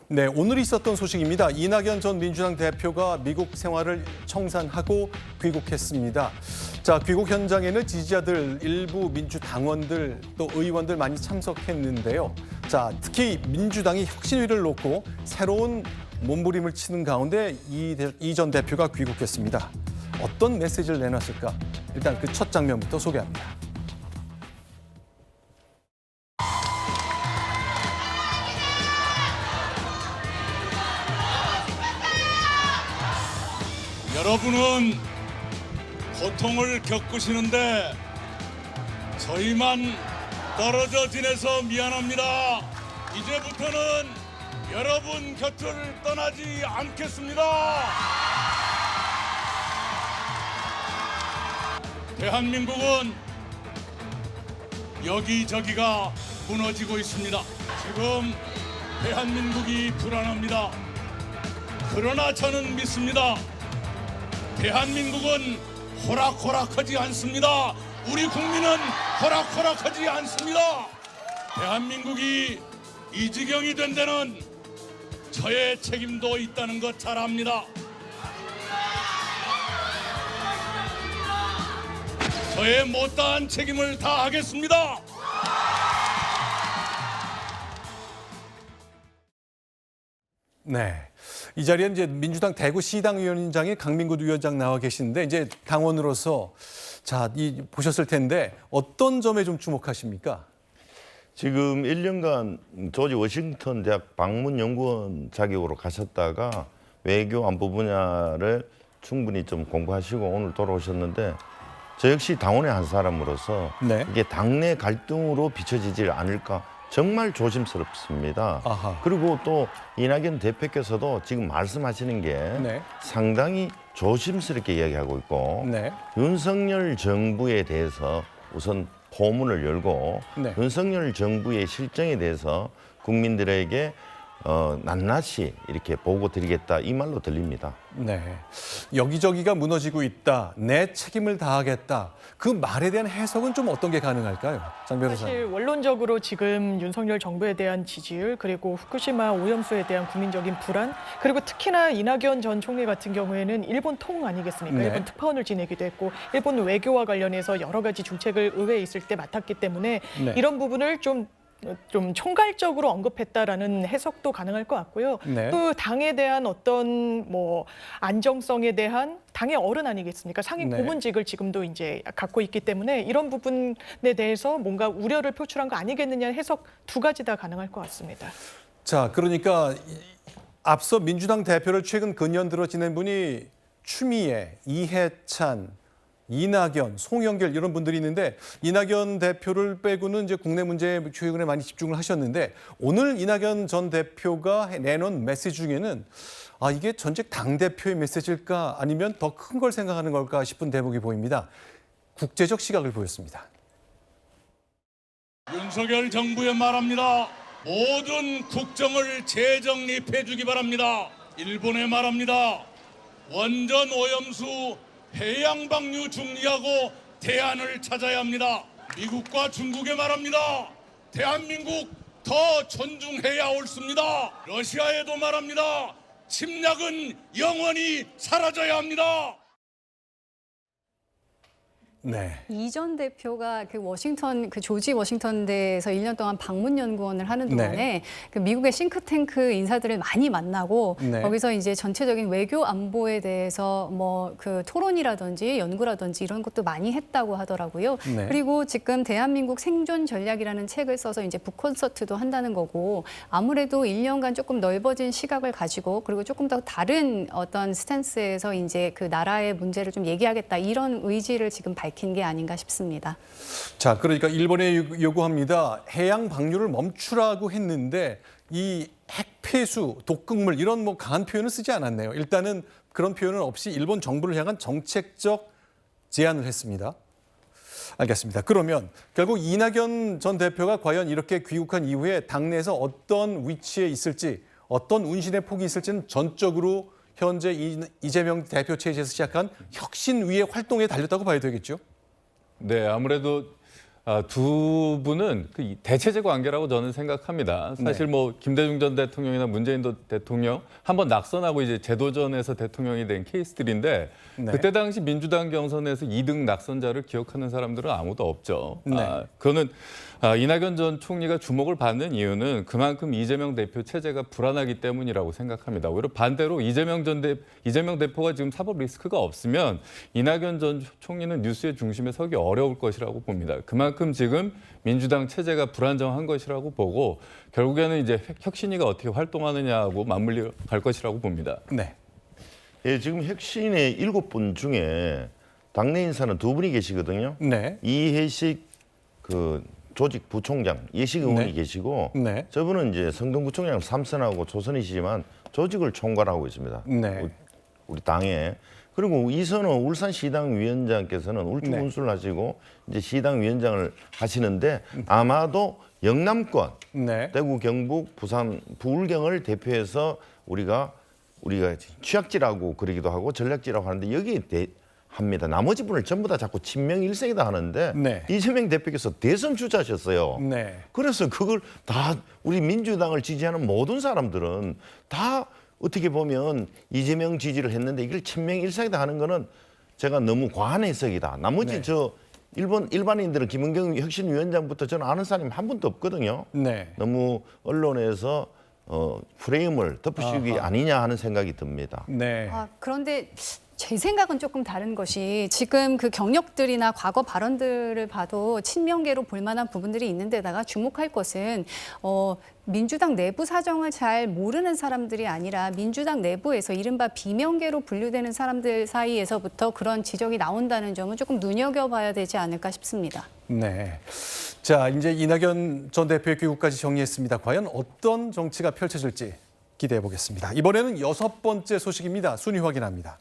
네, 오늘 있었던 소식입니다. 이낙연 전 민주당 대표가 미국 생활을 청산하고 귀국했습니다. 자, 귀국 현장에는 지지자들, 일부 민주당원들, 또 의원들 많이 참석했는데요. 자, 특히 민주당이 혁신위를 놓고 새로운 몸부림을 치는 가운데 이 전 대표가 귀국했습니다. 어떤 메시지를 내놨을까? 일단 그 첫 장면부터 소개합니다. 여러분은 고통을 겪으시는데 저희만 떨어져 지내서 미안합니다. 이제부터는 여러분 곁을 떠나지 않겠습니다. 대한민국은 여기저기가 무너지고 있습니다. 지금 대한민국이 불안합니다. 그러나 저는 믿습니다. 대한민국은 호락호락하지 않습니다. 우리 국민은 호락호락하지 않습니다. 대한민국이 이 지경이 된 데는 저의 책임도 있다는 것 잘 압니다. 저의 못다한 책임을 다하겠습니다. 네. 이 자리에 이제 민주당 대구시당 위원장의 강민구 위원장 나와 계시는데 이제 당원으로서 자, 보셨을 텐데 어떤 점에 좀 주목하십니까? 지금 1년간 조지 워싱턴 대학 방문 연구원 자격으로 가셨다가 외교 안보 분야를 충분히 좀 공부하시고 오늘 돌아오셨는데 저 역시 당원의 한 사람으로서 네. 이게 당내 갈등으로 비춰지지 않을까 정말 조심스럽습니다. 아하. 그리고 또 이낙연 대표께서도 지금 말씀하시는 게 네. 상당히 조심스럽게 이야기하고 있고 네. 윤석열 정부에 대해서 우선 포문을 열고 네. 윤석열 정부의 실정에 대해서 국민들에게 낱낱이 이렇게 보고 드리겠다 이 말로 들립니다. 네. 여기저기가 무너지고 있다. 내 책임을 다하겠다. 그 말에 대한 해석은 좀 어떤 게 가능할까요? 장 변호사님. 사실 원론적으로 지금 윤석열 정부에 대한 지지율 그리고 후쿠시마 오염수에 대한 국민적인 불안 그리고 특히나 이낙연 전 총리 같은 경우에는 일본 통 아니겠습니까? 네. 일본 특파원을 지내기도 했고 일본 외교와 관련해서 여러 가지 중책을 의회에 있을 때 맡았기 때문에 네. 이런 부분을 좀 총괄적으로 언급했다라는 해석도 가능할 것 같고요. 네. 또 당에 대한 어떤 안정성에 대한 당의 어른 아니겠습니까? 상임 네. 고문직을 지금도 이제 갖고 있기 때문에 이런 부분에 대해서 뭔가 우려를 표출한 거 아니겠느냐 해석 두 가지 다 가능할 것 같습니다. 자, 그러니까 앞서 민주당 대표를 최근 근년 들어 지낸 분이 추미애, 이해찬, 이낙연, 송영길 이런 분들이 있는데 이낙연 대표를 빼고는 이제 국내 문제에 최근에 많이 집중을 하셨는데 오늘 이낙연 전 대표가 내놓은 메시지 중에는 이게 전직 당대표의 메시지일까 아니면 더 큰 걸 생각하는 걸까 싶은 대목이 보입니다. 국제적 시각을 보였습니다. 윤석열 정부에 말합니다. 모든 국정을 재정립해 주기 바랍니다. 일본에 말합니다. 원전 오염수 해양 방류 중리하고 대안을 찾아야 합니다. 미국과 중국에 말합니다. 대한민국 더 존중해야 옳습니다. 러시아에도 말합니다. 침략은 영원히 사라져야 합니다. 네. 이 전 대표가 그 조지 워싱턴대에서 1년 동안 방문 연구원을 하는 동안에 네. 그 미국의 싱크탱크 인사들을 많이 만나고 네. 거기서 이제 전체적인 외교 안보에 대해서 그 토론이라든지 연구라든지 이런 것도 많이 했다고 하더라고요. 네. 그리고 지금 대한민국 생존 전략이라는 책을 써서 이제 북콘서트도 한다는 거고 아무래도 1년간 조금 넓어진 시각을 가지고 그리고 조금 더 다른 어떤 스탠스에서 이제 그 나라의 문제를 좀 얘기하겠다 이런 의지를 지금 밝힌 게 아닌가 싶습니다. 자, 그러니까 일본에 요구합니다. 해양 방류를 멈추라고 했는데 이 핵폐수, 독극물 이런 강한 표현을 쓰지 않았네요. 일단은 그런 표현은 없이 일본 정부를 향한 정책적 제안을 했습니다. 알겠습니다. 그러면 결국 이낙연 전 대표가 과연 이렇게 귀국한 이후에 당내에서 어떤 위치에 있을지 어떤 운신의 폭이 있을지는 전적으로 현재 이재명 대표 체제에서 시작한 혁신위의 활동에 달렸다고 봐야 되겠죠? 네, 아무래도 두 분은 그 대체제 관계라고 저는 생각합니다. 사실 뭐 김대중 전 대통령이나 문재인 대통령 한번 낙선하고 이제 재도전해서 대통령이 된 케이스들인데 네. 그때 당시 민주당 경선에서 2등 낙선자를 기억하는 사람들은 아무도 없죠. 네. 그거는 이낙연 전 총리가 주목을 받는 이유는 그만큼 이재명 대표 체제가 불안하기 때문이라고 생각합니다. 오히려 반대로 이재명 대표가 지금 사법 리스크가 없으면 이낙연 전 총리는 뉴스의 중심에 서기 어려울 것이라고 봅니다. 그만큼 지금 민주당 체제가 불안정한 것이라고 보고 결국에는 이제 혁신위가 어떻게 활동하느냐하고 맞물려 갈 것이라고 봅니다. 네. 예, 지금 혁신의 7분 중에 당내 인사는 2분이 계시거든요. 네. 이해식 그 조직 부총장 예식 의원이 네. 계시고 네. 저분은 이제 성동구청장 3선하고 초선이시지만 조직을 총괄하고 있습니다. 네. 우리 당에. 그리고 이선호 울산시당 위원장께서는 울주군수를 하시고 이제 시당 위원장을 하시는데 아마도 영남권, 네. 대구, 경북, 부산, 부울경을 대표해서 우리가 취약지라고 그러기도 하고 전략지라고 하는데 여기에 합니다. 나머지 분을 전부 다 자꾸 친명일색이다 하는데 네. 이재명 대표께서 대선 주자셨어요. 네. 그래서 그걸 다 우리 민주당을 지지하는 모든 사람들은 다 어떻게 보면 이재명 지지를 했는데 이걸 친명일색이다 하는 거는 제가 너무 과한 해석이다. 나머지 네. 저 일반인들은 김은경 혁신위원장부터 저는 아는 사람이 한 분도 없거든요. 네. 너무 언론에서 프레임을 덮으시기 아니냐 하는 생각이 듭니다. 네. 그런데 제 생각은 조금 다른 것이 지금 그 경력들이나 과거 발언들을 봐도 친명계로 볼 만한 부분들이 있는데다가 주목할 것은 민주당 내부 사정을 잘 모르는 사람들이 아니라 민주당 내부에서 이른바 비명계로 분류되는 사람들 사이에서부터 그런 지적이 나온다는 점은 조금 눈여겨봐야 되지 않을까 싶습니다. 네. 자, 이제 이낙연 전 대표의 귀국까지 정리했습니다. 과연 어떤 정치가 펼쳐질지 기대해 보겠습니다. 이번에는 6번째 소식입니다. 순위 확인합니다.